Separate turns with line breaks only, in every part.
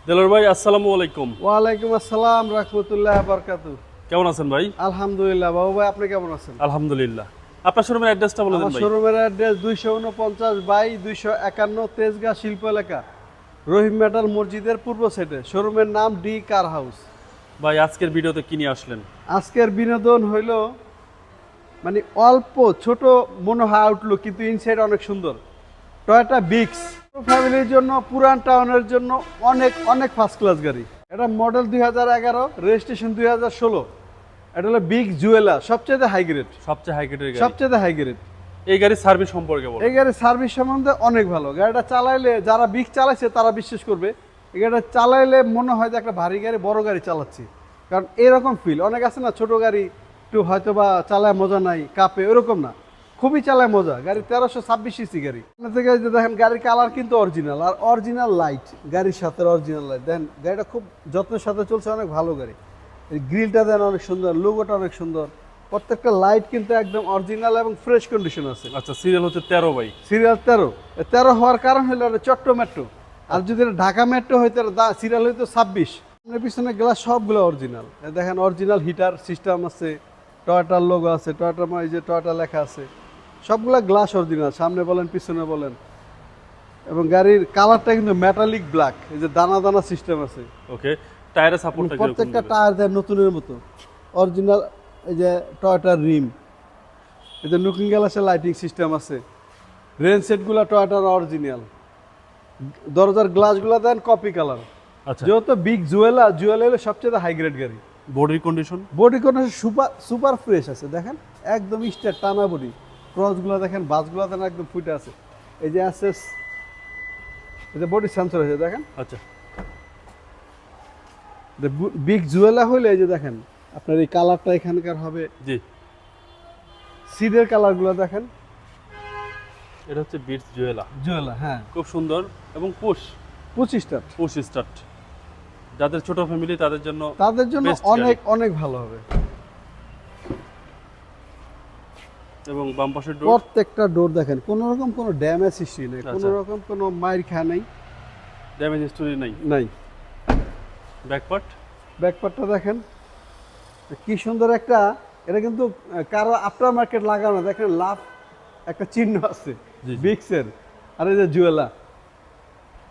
দেলোয়ার ভাই আসসালামু আলাইকুম।
ওয়ালাইকুম আসসালাম রাহমাতুল্লাহি ওয়া বারাকাতুহু।
কেমন আছেন ভাই?
আলহামদুলিল্লাহ বাবু ভাই, আপনি কেমন আছেন?
আলহামদুলিল্লাহ। আপনার শোরুমের অ্যাড্রেসটা বলে দেন
আমার
ভাই।
শোরুমের অ্যাড্রেস 249 বাই 251 তেজগাঁ শিল্প এলাকা, রহিম মেটাল মসজিদের পূর্ব সাইডে। শোরুমের নাম ডি কার হাউস।
ভাই আজকের ভিডিওতে কি নিয়ে আসলেন?
আজকের বিনোদন হইল মানে অল্প ছোট মনে হয় আউটলুক, কিন্তু ইনসাইড অনেক সুন্দর। টয়োটা বিক্স ফ্যামিলির জন্য, পুরান টাউনের জন্য অনেক অনেক ফার্স্ট ক্লাস গাড়ি। এটা মডেল 2011, রেজিস্ট্রেশন 2016। এটা হলো বিগ জুয়েলার, সবচেয়ে হাই গ্রেড।
সবচেয়ে হাই গ্রেডের গাড়ি।
সবচেয়ে হাই গ্রেড।
এই গাড়ির সার্ভিস সম্পর্কে বলুন।
এই গাড়ির সার্ভিস সম্বন্ধে অনেক ভালো। গাড়িটা চালাইলে, যারা বিগ চালাইছে তারা বিশ্বাস করবে। এই গাড়িটা চালাইলে মনে হয় যে একটা ভারী গাড়ি, বড় গাড়ি চালাচ্ছি। কারণ এরকম ফিল অনেক আছে না, ছোট গাড়ি একটু হয়তো বা চালায় মজা নাই, কাপে, ওরকম না, খুবই চালায় মজা। গাড়ি 1326 সিসি গাড়ি। আপনার থেকে যে দেখেন গাড়ির কালার কিন্তু অরিজিনাল, আর অরিজিনাল লাইট গাড়ির সাথে, অরিজিনাল লাইট দেখেন। গাড়িটা খুব যত্নের সাথে চলছে, অনেক ভালো গাড়ি। এই গ্রিলটা দেন অনেক সুন্দর, লোগোটা অনেক সুন্দর। প্রত্যেকটা লাইট কিন্তু একদম অরিজিনাল এবং ফ্রেশ কন্ডিশন আছে।
আচ্ছা, সিরিয়াল হচ্ছে 13 ভাই।
সিরিয়াল 13 হওয়ার কারণ হলো এটা চট্ট মেট্রো। আর যদি এটা ঢাকা মেট্রো হইতো, সিরিয়াল হইতো 26। পিছনে গ্লাস সবগুলো অরিজিনাল। দেখেন অরিজিনাল হিটার সিস্টেম আছে, টয়োটার লোগো আছে, টয়োটার এই যে টয়োটা লেখা আছে, সবগুলা গ্লাস অরিজিনাল, সামনে বলেন পিছনে বলেন। এবং গাড়ির কালারটা কিন্তু মেটালিক ব্ল্যাক, এই যে দানা দানা সিস্টেম আছে।
ওকে, টায়ারের সাপোর্টটা কিরকম?
প্রত্যেকটা টায়ার দেয় নতুনের মতো, অরিজিনাল। এই যে টয়োটার রিম, এই যে লুকিং গ্লাসের লাইটিং সিস্টেম আছে। রেন সেটগুলো টয়োটার অরিজিনাল। দরজার গ্লাসগুলো দেন কপি কালার।
আচ্ছা,
যেহেতু বিগ জুয়েলার সবচেয়ে হাই গ্রেড গাড়ি।
বডির condition?
Body condition super super fresh আছে। দেখেন একদম স্ট্রেট টানা বডি। ক্রসগুলো দেখেন, বাসগুলো দেখেন একদম ফুটে আছে। এই যে অ্যাসেস, এই যে বডি সেন্সর আছে দেখেন।
আচ্ছা,
বিগ জুয়েলার হইলে এই যে দেখেন আপনার এই কালারটা এখানকার হবে।
জি,
সিডের কালারগুলো দেখেন।
এটা হচ্ছে বিটস জুয়েলা।
জুয়েলার, হ্যাঁ,
খুব সুন্দর এবং পুশ
25টা।
Push start. যাদের ছোট ফ্যামিলি তাদের জন্য best
অনেক
গাড়ি।
অনেক ভালো হবে।
এবং বাম পাশের ডোর
প্রত্যেকটা ডোর দেখেন, কোনো রকম কোনো ড্যামেজ হিস্ট্রি নেই, কোনো
আচ্ছা।
রকম কোনো মাইর খায় নাই।
ড্যামেজ হিস্টোরি নাই।
নাই।
Back part?
ব্যাকপার্টটা দেখেন কি সুন্দর একটা। এটা কিন্তু কারো আফটার মার্কেট লাগানো, দেখেন লাভ একটা চিহ্ন আছে
জি, জি।
বিক্সের। আর এই যে জুয়েলা,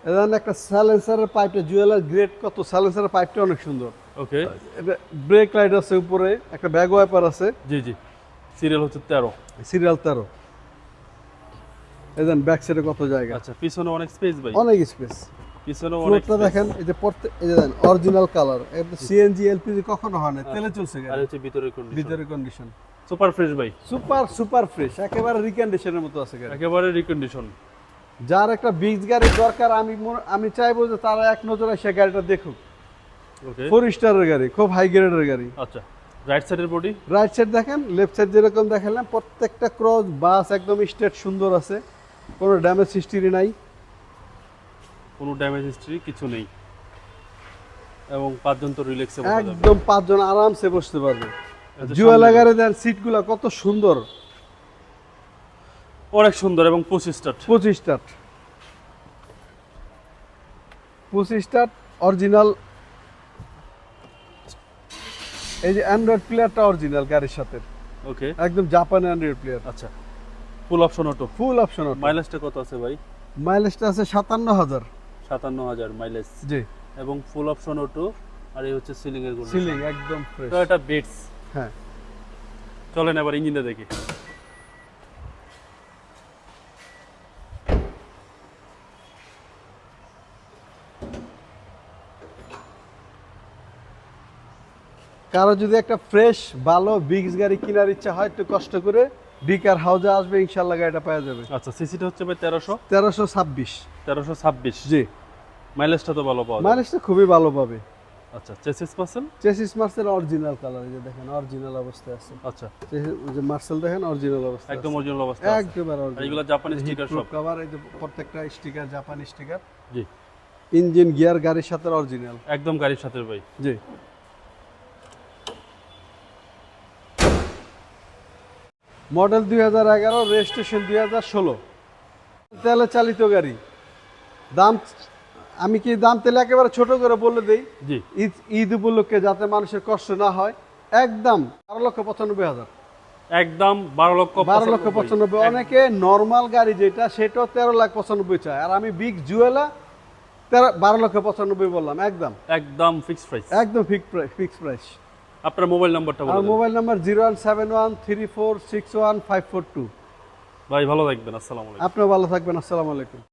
এখানে একটা সাইলেন্সারের পাইপটা, জুয়েলার গ্রেড কত, সাইলেন্সারের পাইপটা অনেক সুন্দর।
ওকে,
এটা ব্রেক লাইট আছে, উপরে একটা ব্যাক ওয়াইপার আছে।
জি জি, সিরিয়াল হচ্ছে 13।
সিরিয়াল 13। এই দেন ব্যাক সাইডে কত জায়গা।
আচ্ছা, পিছনে অনেক স্পেস ভাই।
অনেক স্পেস।
পিছনে অনেক
ফ্লোরটা দেখেন, এই যে এই যে দেন অরিজিনাল কালার। সিএনজি এলপিজি কখনো হয় না, তেলে চলছে
আর
গাড়ি।
হচ্ছে ভিতরের কন্ডিশন
ভিতরে কন্ডিশন
সুপার ফ্রেশ ভাই।
সুপার সুপার ফ্রেশ, একেবারে রিকন্ডিশনের মতো আছে গাড়ি।
একেবারে রিকন্ডিশন।
যার একটা বিগ গাড়ি দরকার, আমি চাইবো যে তারা এক নজরে সে গাড়িটা দেখুক।
ওকে,
4 স্টারের গাড়ি, খুব হাই গ্রেডের গাড়ি।
আচ্ছা, রাইট সাইডের বডি?
রাইট সাইড দেখেন, লেফট সাইড যেরকম দেখালাম, প্রত্যেকটা ক্রস বাস একদম স্ট্রেট সুন্দর আছে, কোনো ড্যামেজ হিস্ট্রি নাই।
কোনো ড্যামেজ হিস্ট্রি কিছু নেই। এবং পাঁচজন তো রিল্যাক্সে বসা যাবে।
একদম 5 জন আরামসে বসতে পারবে।
আচ্ছা,
জুয়েলা
সামনে
গাড়ি দেন, সিটগুলো কত সুন্দর।
অনেক সুন্দর এবং 25 স্টার্ট।
25 start, 25 start original. এই যে অ্যান্ড্রয়েড প্লেয়ারটা অরিজিনাল গাড়ির সাথে,
ওকে,
একদম জাপানি অ্যান্ড্রয়েড প্লেয়ার।
আচ্ছা, full option auto.
Full option.
মাইলেজটা কত আছে ভাই?
মাইলেজটা আছে 57,000।
57,000 মাইলেজ।
জি,
এবং ফুল অপশন অটো। আর এই হচ্ছে সিলিং এর গুলো।
সিলিং একদম ফ্রেশ।
তো এটা বিটস।
হ্যাঁ,
চলেন এবার ইঞ্জিনটা দেখি।
কারো যদি একটা ফ্রেশ ভালো বিগস গাড়ি কেনার ইচ্ছা হয়, একটু কষ্ট করে ডিকার হাউজে আসবে, ইনশাআল্লাহ গাড়িটা পাওয়া যাবে।
আচ্ছা, সিসিটা হচ্ছে ভাই 1300।
1326।
1326।
জি,
মাইলেজটা তো ভালো পাওয়া যায়।
মাইলেজটা খুবই ভালো পাবে।
আচ্ছা, chassis parcel?
Chassis Marcel original colour, এই যে দেখেন অরিজিনাল অবস্থায় আছে।
আচ্ছা,
এই যে মার্সেল দেখেন অরিজিনাল অবস্থায়
একদম
আছে।
অরিজিনাল অবস্থা আছে।
একেবারে
আর
অরিজিনাল।
এগুলো জাপানি স্টিকার সব।
কভার, এই যে প্রত্যেকটা স্টিকার জাপানি স্টিকার।
জি,
ইঞ্জিন গিয়ার গাড়ির সাথে অরিজিনাল।
একদম গাড়ির সাথে ভাই।
জি, মডেল 2011, রেজিস্ট্রেশন 2016। তেলে চালিত গাড়ি। দাম আমি কি দাম তাহলে একেবারে ছোট করে বলে দেই,
জি
ঈদ উপলক্ষে যাতে মানুষের কষ্ট না হয়, একদম 12,95,000।
একদম 12,95,000।
অনেকে নর্মাল গাড়ি যেটা সেটাও 13,95,000 চায়, আর আমি বিগ জুয়েলা 12,95,000 বললাম একদম।
একদম ফিক্সড প্রাইস।
একদম ফিক্স প্রাইস।
আপনার মোবাইল নাম্বারটা
আর
বলে দেন।
Mobile number 017134615542।
ভাই ভালো থাকবেন, আসসালামু আলাইকুম।
আপনিও ভালো থাকবেন, আসসালামু আলাইকুম।